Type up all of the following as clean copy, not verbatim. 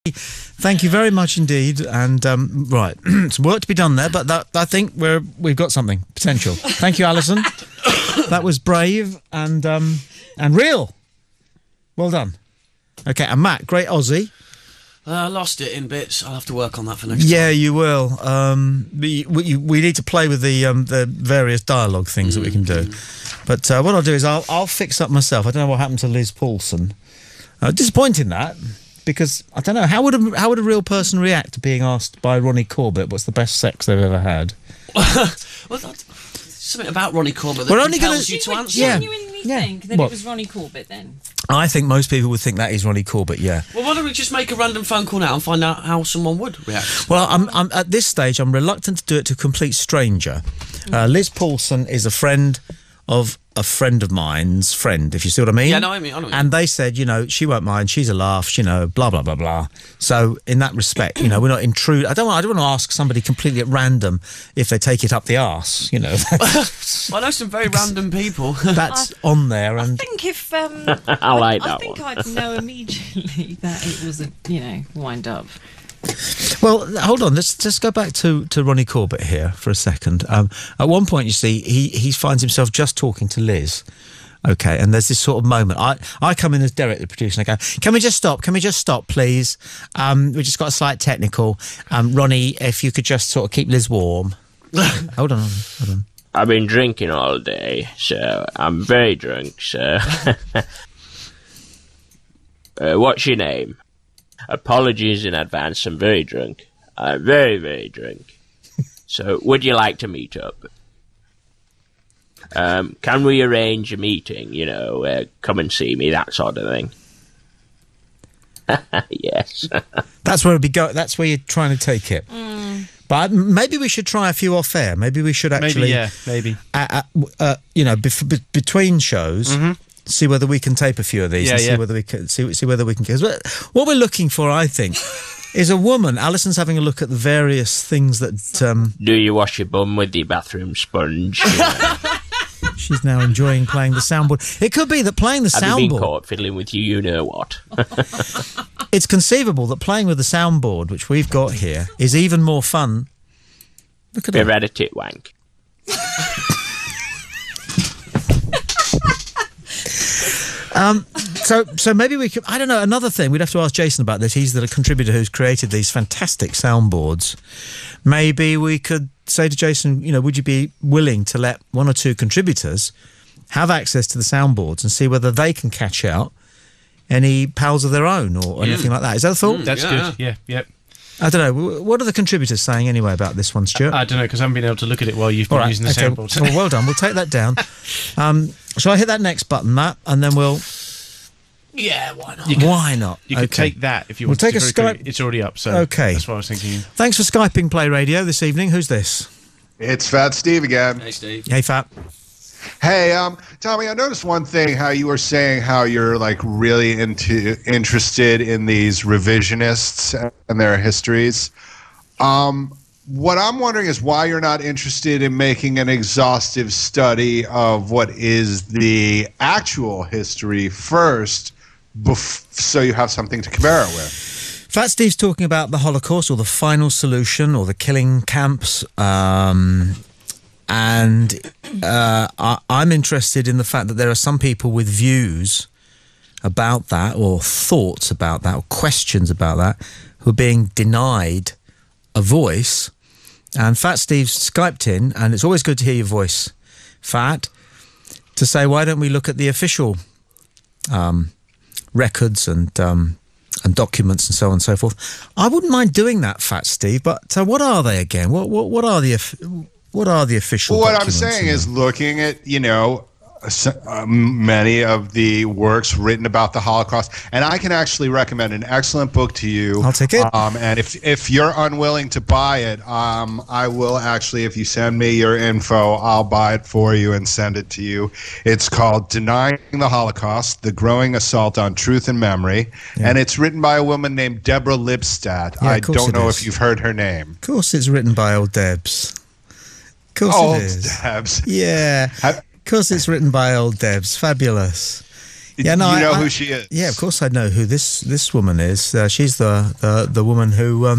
Thank you very much indeed. And right, some work to be done there, but I think we've got something potential. Thank you, Alison. That was brave and real. Well done. Okay, and Matt, great Aussie. I lost it in bits. I'll have to work on that for next Yeah, time. you will. We need to play with the various dialogue things that we can do. But what I'll do is I'll fix up myself. I don't know what happened to Liz Paulson. Disappointing that, because I don't know how would a real person react to being asked by Ronnie Corbett what's the best sex they've ever had. Well, that's something about Ronnie Corbett that compels you to answer. Genuinely think that it was Ronnie Corbett then? I think most people would think that is Ronnie Corbett, yeah. Well, why don't we just make a random phone call now and find out how someone would react? Well, I'm at this stage, I'm reluctant to do it to a complete stranger. Liz Paulson is a friend of a friend of mine's friend, if you see what I mean. Yeah, no, I mean. And they said, she won't mind, she's a laugh, blah, blah, blah, blah. So, in that respect, we're not intrude. I don't want to ask somebody completely at random if they take it up the arse, Well, I know some very random people. That's on there. And I think if... I like that I think I'd know immediately that it was a, wind up. Well, hold on. Let's just go back to Ronnie Corbett here for a second. At one point, you see, he finds himself just talking to Liz. Okay, and there's this sort of moment. I come in as Derek, the producer, and I go, "Can we just stop? Can we just stop, please? We just got a slight technical. Ronnie, if you could just sort of keep Liz warm." Hold on. I've been drinking all day, so I'm very drunk. So, what's your name? Apologies in advance, I'm very drunk. I'm very, very drunk. So, would you like to meet up? Can we arrange a meeting, come and see me, that sort of thing? Yes. That's where that's where you're trying to take it. But maybe we should try a few off air. Maybe we should actually... Maybe. Between shows... Mm-hmm. See whether we can tape a few of these and see whether we can see whether we can. What we're looking for, I think, is a woman. Alison's having a look at the various things that. Do you wash your bum with your bathroom sponge? She's now enjoying playing the soundboard. It could be that playing the soundboard. Have you been caught fiddling with you know what? It's conceivable that playing with the soundboard, which we've got here, is even more fun. Look at it. Beretta tit wank. So maybe we could, I don't know, another thing, we'd have to ask Jason about this. He's the contributor who's created these fantastic soundboards. Maybe we could say to Jason, would you be willing to let one or two contributors have access to the soundboards and see whether they can catch out any pals of their own or anything like that? Is that a thought? That's good, yeah. I don't know. What are the contributors saying anyway about this one, Stuart? I don't know, because I haven't been able to look at it while you've been using the soundboard. Well done. We'll take that down. Shall I hit that next button, Matt, and then we'll... Yeah, why not? Why not? You could take that if you want to. We'll take a Skype. It's already up, so that's what I was thinking. Thanks for Skyping Play Radio this evening. Who's this? It's Fat Steve again. Hey, Steve. Hey, Fat. Hey, Tommy, I noticed one thing, how you were saying how you're, really interested in these revisionists and their histories. What I'm wondering is why you're not interested in making an exhaustive study of what is the actual history first, so you have something to compare it with. Fat Steve's talking about the Holocaust or the final solution or the killing camps. And I'm interested in the fact that there are some people with views about that or thoughts about that or questions about that who are being denied a voice. And Fat Steve's Skyped in, and it's always good to hear your voice, Fat, to say, why don't we look at the official records and documents and so on and so forth. I wouldn't mind doing that, Fat Steve, but what are they again? What are the official Well, what I'm documents? saying is looking at, many of the works written about the Holocaust, and I can actually recommend an excellent book to you. I'll take it. And if you're unwilling to buy it, I will actually, if you send me your info, I'll buy it for you and send it to you. It's called Denying the Holocaust, The Growing Assault on Truth and Memory, and it's written by a woman named Deborah Lipstadt. Yeah, I don't know if you've heard her name. Of course it's written by old Debs. Of course it is. Debs. Yeah. Of course it's written by old Debs. Fabulous. Yeah, no, you know who she is. Yeah, of course I know who this woman is. She's the woman who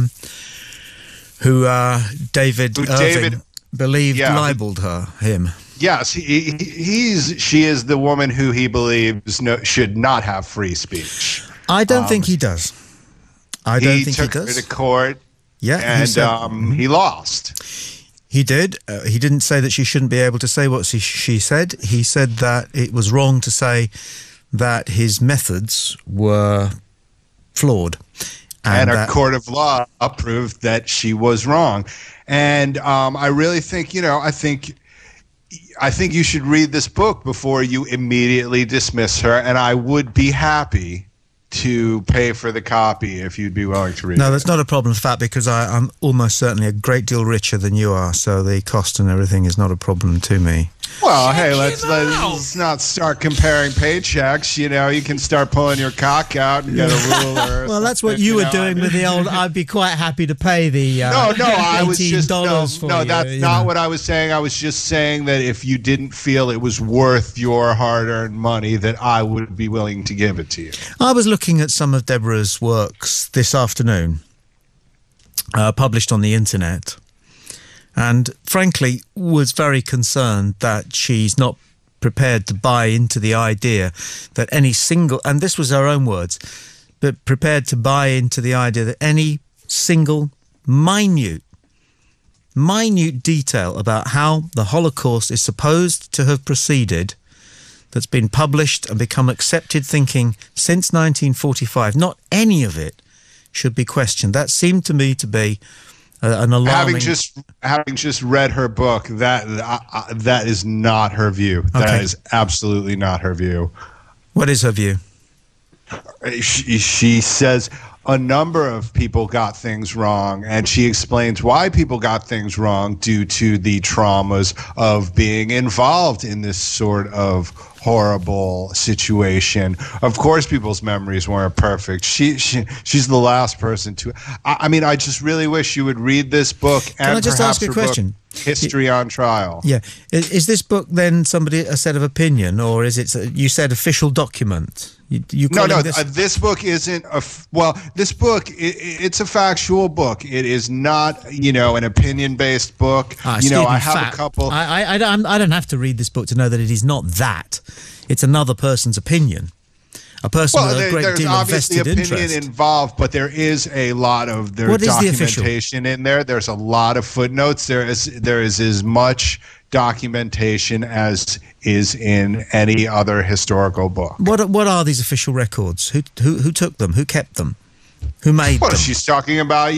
David Irving believed libeled him. Yes, she is the woman who he believes should not have free speech. I don't think he does. I don't think he does. He took her to court. Yeah, and he lost. He did. He didn't say that she shouldn't be able to say what she said. He said that it was wrong to say that his methods were flawed. And a court of law proved that she was wrong. And I really think, I think you should read this book before you immediately dismiss her. And I would be happy to pay for the copy if you'd be willing to read it. No, that's not a problem, Fat, because I'm almost certainly a great deal richer than you are, so the cost and everything is not a problem to me. Well, hey, let's not start comparing paychecks. You can start pulling your cock out and get a ruler. Well, that's what you were doing with the old. I'd be quite happy to pay the I was just $18 no. That's not what I was saying. I was just saying that if you didn't feel it was worth your hard-earned money, that I would be willing to give it to you. I was looking at some of Deborah's works this afternoon, published on the internet. And frankly, was very concerned that she's not prepared to buy into the idea that any single, and this was her own words, but prepared to buy into the idea that any single minute detail about how the Holocaust is supposed to have proceeded, that's been published and become accepted thinking since 1945, not any of it should be questioned. That seemed to me to be an alarming. Having just read her book, that is not her view. Okay. That is absolutely not her view. What is her view? She says a number of people got things wrong, and she explains why people got things wrong due to the traumas of being involved in this sort of horrible situation. Of course, people's memories weren't perfect. She's the last person to. I mean, I just really wish you would read this book. Can I just ask a question? History on Trial. Yeah, is this book then a set of opinion, or is it? You said official document. This book isn't this book it's a factual book. It is not an opinion-based book. I have a couple. I don't have to read this book to know that it is not that. It's another person's opinion. A person with a great deal of vested interest. There's obviously opinion involved, but there is a lot of documentation in there. There's a lot of footnotes. There is as much documentation as is in any other historical book. What are these official records? Who took them? Who kept them? Who made them? She's talking about,